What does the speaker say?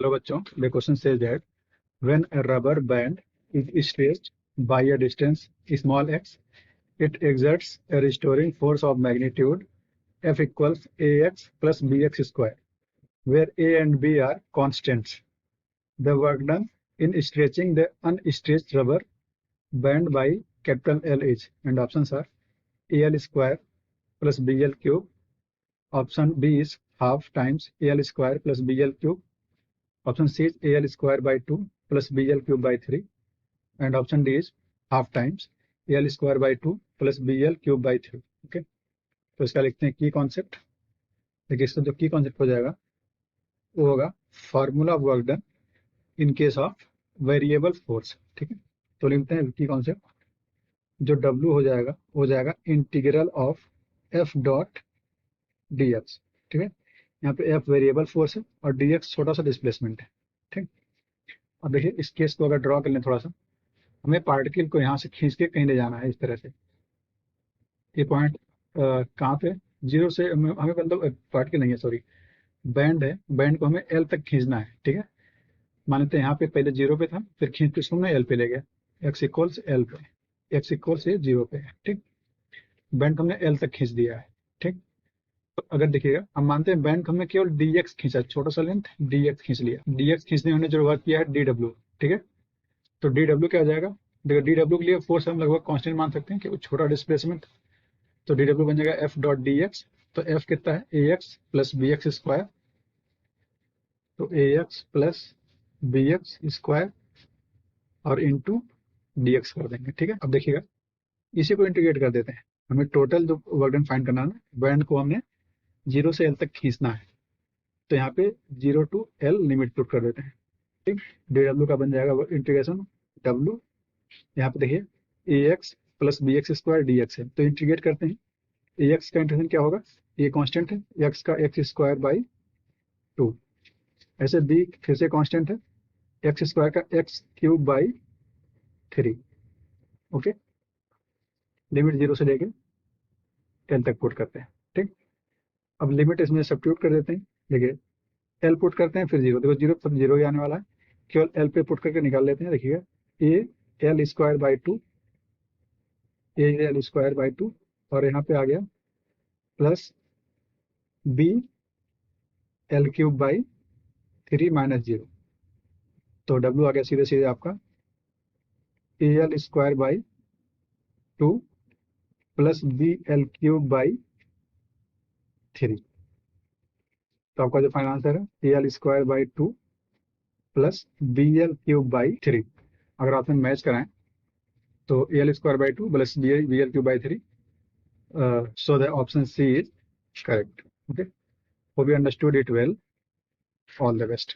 Hello बच्चों, the question says that when a rubber band is stretched by a distance small x, it exerts a restoring force of magnitude F equals ax plus bx square, where a and b are constants. The work done in stretching the unstretched rubber band by capital L is, and options are al square plus bl cube. Option B is half times al square plus bl cube. Option C is al square by 2 plus bl cube by 3, and option D is half times al square by 2 plus bl cube by 3. Okay, तो इसका लिखते हैं की concept. देखिए, इसका जो की concept हो जाएगा वो होगा formula of work done in case of variable force. ठीक है, तो लिखते हैं की कॉन्सेप्ट। जो W हो जाएगा integral of F dot D x. ठीक है, यहाँ पे एफ वेरिएबल फोर्स है और डी एक्स छोटा सा डिस्प्लेसमेंट है। ठीक, अब देखिए इस केस को अगर ड्रॉ कर लें थोड़ा सा, हमें पार्टिकल को यहाँ से खींच के कहीं ले जाना है इस तरह से। ये पॉइंट कहाँ पे, जीरो से हमें मतलब पार्टिकल नहीं है, सॉरी बैंड है, बैंड को हमें एल तक खींचना है। ठीक है, मान लेते हैं यहाँ पे पहले जीरो पे था, फिर खींच के इसको हमने एल पे ले गया, एक्स इक्वल्स एल पे, एक्स इक्वल्स जीरो पे है। ठीक, बैंड को हमने एल तक खींच दिया है। ठीक, तो अगर देखिएगा हम मानते हैं बैंड को हमने केवल डी एक्स खींचा, छोटा सा लेंथ डी एक्स खींच लिया, डी एक्स खींचने हमने जो वर्क किया है डी डब्ल्यू। ठीक है, तो डी डब्ल्यू क्या हो जाएगा, देखो डी डब्ल्यू के लिए फोर्स हम लगभग कांस्टेंट मान सकते हैं कि वो छोटा डिस्प्लेसमेंट, तो डी डब्ल्यू बन जाएगा एफ डॉट डी एक्स। तो एफ कितना है, A X plus B X square, तो A X plus B X square और इंटू डी एक्स कर देंगे। ठीक है, अब देखिएगा इसी को इंटीग्रेट कर देते हैं, हमें टोटल जो वर्क डन फाइंड करना है, बैंड को हमने जीरो से एल तक खींचना है, तो यहाँ पे zero to L limit put कर देते हैं। ठीक, डी डब्ल्यू का बन जाएगा इंटीग्रेशन डब्ल्यू, यहाँ पे देखिए A X plus B X square D X है, तो इंटीग्रेट करते हैं। ए एक्स का इंटीग्रेशन क्या होगा, ये कांस्टेंट है, एक्स का एक्स स्क्वायर बाई 2, ऐसे बी फिर से कांस्टेंट है, एक्स स्क्वायर का x cube by 3। Okay, limit zero से लेके एल तक पुट करते हैं। ठीक, अब लिमिट इसमें सब्स्टिट्यूट कर देते हैं। देखिए एल पुट करते हैं फिर जीरो, देखो जीरो सब जीरो ही आने वाला है, केवल एल पे पुट करके निकाल लेते हैं। देखिएगा A L square by 2, A L square by 2, और यहाँ पे आ गया plus B L cube by 3 minus zero, तो डब्ल्यू आ गया सीधे सीधे आपका A L square by 2 plus B L cube by 3। तो आपका जो फाइनल आंसर है A L square by 2 plus B L cube by 3। अगर आप मैच कराएं तो A L square by 2 plus B L cube by 3, so the option C is correct. Okay, hope you understood it well. All the best.